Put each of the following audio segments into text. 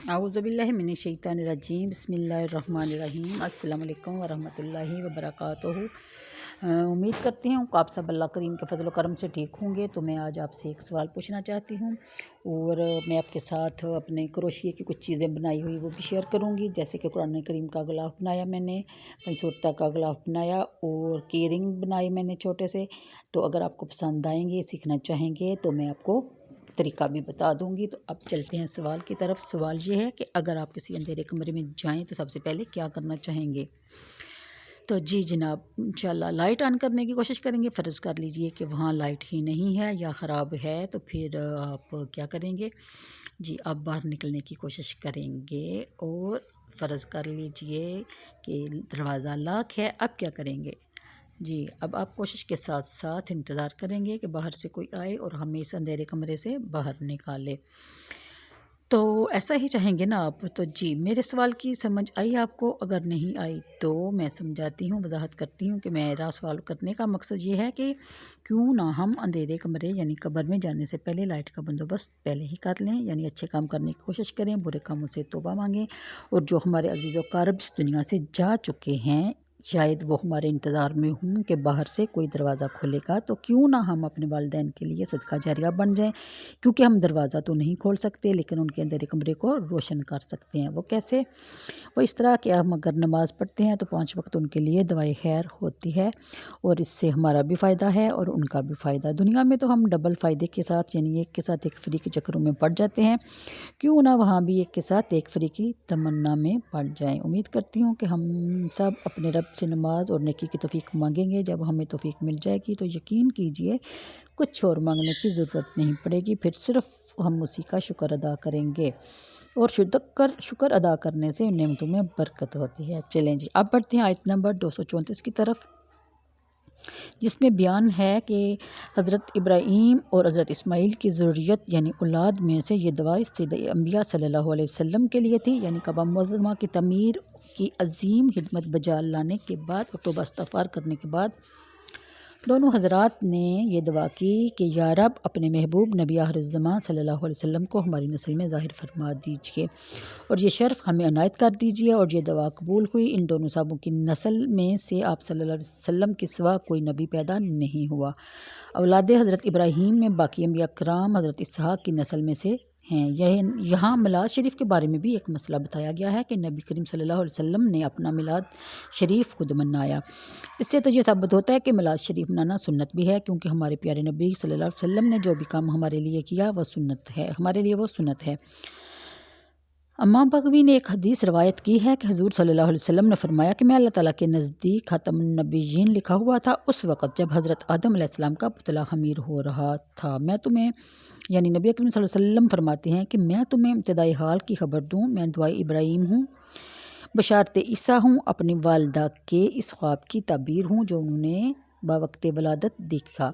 अऊज़ुबिल्लाहि मिनश्शैतानिर्रजीम बिस्मिल्लाहिर्रहमानिर्रहीम अस्सलाम वालेकुम वरहमतुल्लाहि वबरकातुहू। उम्मीद करती हूँ कि आप सब अल्लाह करीम के फजल करम से ठीक होंगे। तो मैं आज आपसे एक सवाल पूछना चाहती हूँ और मैं आपके साथ अपने क्रोशिया की कुछ चीज़ें बनाई हुई वो भी शेयर करूँगी। जैसे कि कुरान करीम का ग़िलाफ़ बनाया मैंने, सूरता का ग़िलाफ़ बनाया और केयरिंग बनाई मैंने छोटे से। तो अगर आपको पसंद आएंगे, सीखना चाहेंगे तो मैं आपको तरीका भी बता दूंगी। तो अब चलते हैं सवाल की तरफ। सवाल ये है कि अगर आप किसी अंधेरे कमरे में जाएं तो सबसे पहले क्या करना चाहेंगे। तो जी जनाब, इंशाल्लाह लाइट ऑन करने की कोशिश करेंगे। फ़र्ज़ कर लीजिए कि वहाँ लाइट ही नहीं है या ख़राब है, तो फिर आप क्या करेंगे जी, आप बाहर निकलने की कोशिश करेंगे और फ़र्ज़ कर लीजिए कि दरवाज़ा लॉक है। अब क्या करेंगे जी, अब आप कोशिश के साथ साथ इंतज़ार करेंगे कि बाहर से कोई आए और हमें इस अंधेरे कमरे से बाहर निकाले। तो ऐसा ही चाहेंगे ना आप। तो जी, मेरे सवाल की समझ आई आपको? अगर नहीं आई तो मैं समझाती हूँ, वजाहत करती हूँ कि मेरा सवाल करने का मकसद ये है कि क्यों ना हम अंधेरे कमरे यानी कब्र में जाने से पहले लाइट का बंदोबस्त पहले ही कर लें, यानी अच्छे काम करने की कोशिश करें, बुरे कामों से तौबा मांगें। और जो हमारे अजीज़ व क़रीब इस दुनिया से जा चुके हैं, शायद वो हमारे इंतज़ार में हूँ कि बाहर से कोई दरवाज़ा खोलेगा, तो क्यों ना हम अपने वालिदैन के लिए सदका जारिया बन जाएं। क्योंकि हम दरवाज़ा तो नहीं खोल सकते लेकिन उनके अंधेरे कमरे को रोशन कर सकते हैं। वो कैसे? वो इस तरह कि हम अगर नमाज़ पढ़ते हैं तो 5 वक्त उनके लिए दवाई खैर होती है और इससे हमारा भी फ़ायदा है और उनका भी फ़ायदा। दुनिया में तो हम डबल फ़ायदे के साथ यानी एक के साथ एक फ्री के चक्करों में पड़ जाते हैं, क्यों ना वहाँ भी एक के साथ एक फ्री की तमन्ना में पड़ जाएं। उम्मीद करती हूँ कि हम सब अपने रब से नमाज और नेकी की तौफीक मांगेंगे। जब हमें तौफीक मिल जाएगी तो यकीन कीजिए कुछ और मांगने की ज़रूरत नहीं पड़ेगी, फिर सिर्फ हम उसी का शुक्र अदा करेंगे और शुक्र अदा करने से नेमतों में बरकत होती है। चलें जी, अब बढ़ते हैं आयत नंबर 234 की तरफ, जिसमें बयान है कि हज़रत इब्राहीम और हज़रत इस्माईल की ज़ुर्रियत यानी औलाद में से ये दुआ सय्यद अंबिया सल्लल्लाहु अलैहि वसल्लम के लिए थी। यानी कबा मुअज़्ज़मा की तमीर की अजीम खिदमत बजा लाने के बाद और तौबा इस्तग़फ़ार करने के बाद दोनों हज़रात ने ये दुआ की कि या रब अपने महबूब नबी आखिरुज़्ज़मान सल्लल्लाहु अलैहि वसल्लम को हमारी नस्ल में ज़ाहिर फरमा दीजिए और ये शर्फ़ हमें अनायत कर दीजिए। और ये दुआ कबूल हुई। इन दोनों साहबों की नस्ल में से आप सल्लल्लाहु अलैहि वसल्लम के सिवा कोई नबी पैदा नहीं हुआ। औलाद हज़रत इब्राहीम में बाकी अंबिया कराम हज़रत इसहाक़ की नस्ल में से हैं। यहाँ मिलाद शरीफ के बारे में भी एक मसला बताया गया है कि नबी करीम सल्लल्लाहु अलैहि वसल्लम ने अपना मिलाद शरीफ खुद मनाया। इससे तो ये साबित होता है कि मिलाद शरीफ मनाना सुन्नत भी है, क्योंकि हमारे प्यारे नबी सल्लल्लाहु अलैहि वसल्लम ने जो भी काम हमारे लिए किया वह सुन्नत है, हमारे लिए वो सुन्नत है। अम्मा बगवी ने एक हदीस रवायत की है कि हजूर सल्लल्लाहु अलैहि वसल्लम ने फरमाया कि मैं अल्लाह ताला के नज़दीक ख़ातमुन नबिय्यीन लिखा हुआ था उस वक़्त जब हज़रत आदम अलैहिस्सलाम का पुतला ख़मीर हो रहा था। मैं तुम्हें यानी नबी करीम सल्लल्लाहु अलैहि वसल्लम फरमाते हैं कि मैं तुम्हें इब्तिदाई हाल की खबर दूँ। मैं दुआए इब्राहीम हूँ, बशारत ईसा हूँ, अपनी वालदा के इस ख्वाब की ताबीर हूँ जो उन्होंने बावक़्त वलादत देखा।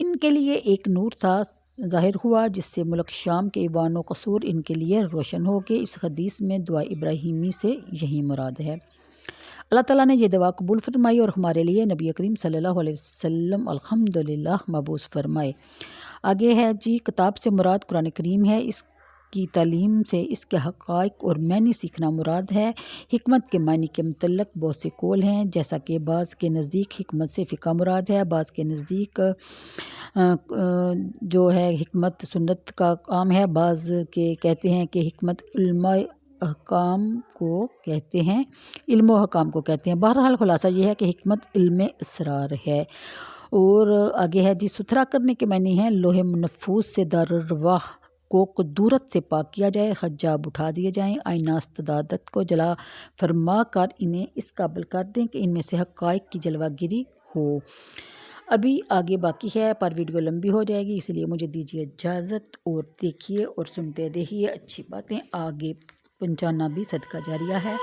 इनके लिए एक नूर सा ज़ाहिर हुआ जिससे मुल्क शाम के ईवान व कसूर इनके लिए रोशन हो गए। इस हदीस में दुआ इब्राहीमी से यही मुराद है। अल्लाह ताला ने यह दुआ कबूल फरमाई और हमारे लिए नबी करीम सल्लल्लाहु अलैहि वसल्लम अल्हम्दुलिल्लाह मबूस फरमाए। आगे है जी, किताब से मुराद कुरान करीम है। इसकी तालीम से इसके हक़ाइक़ और मानी सीखना मुराद है। हिकमत के मानी के मुतल्लिक़ बहुत से कौल हैं, जैसा कि बाज़ के नज़दीक हिकमत से फ़िक़ा मुराद है, बाज़ के नज़दीक जो है हिकमत सुन्नत का काम है, बाज़ के कहते हैं कि हिकमत इल्म अहकाम को कहते हैं, इल्म अहकाम को कहते हैं। बहरहाल खुलासा ये है कि हिकमत इल्म इसरार है। और आगे है जी, सुथरा करने के मानी हैं लोहे मनफूस से दारुर्रवाह को कुदूरत से पाक किया जाए, हज्जाब उठा दिए जाएँ, आइनास्तदादत को जला फरमा कर इन्हें इस काबिल कर दें कि इनमें से हक़ाइक़ की जलवागिरी हो। अभी आगे बाकी है पर वीडियो लंबी हो जाएगी, इसलिए मुझे दीजिए इजाज़त और देखिए और सुनते रहिए। अच्छी बातें आगे पहुँचाना भी सदका जारिया है।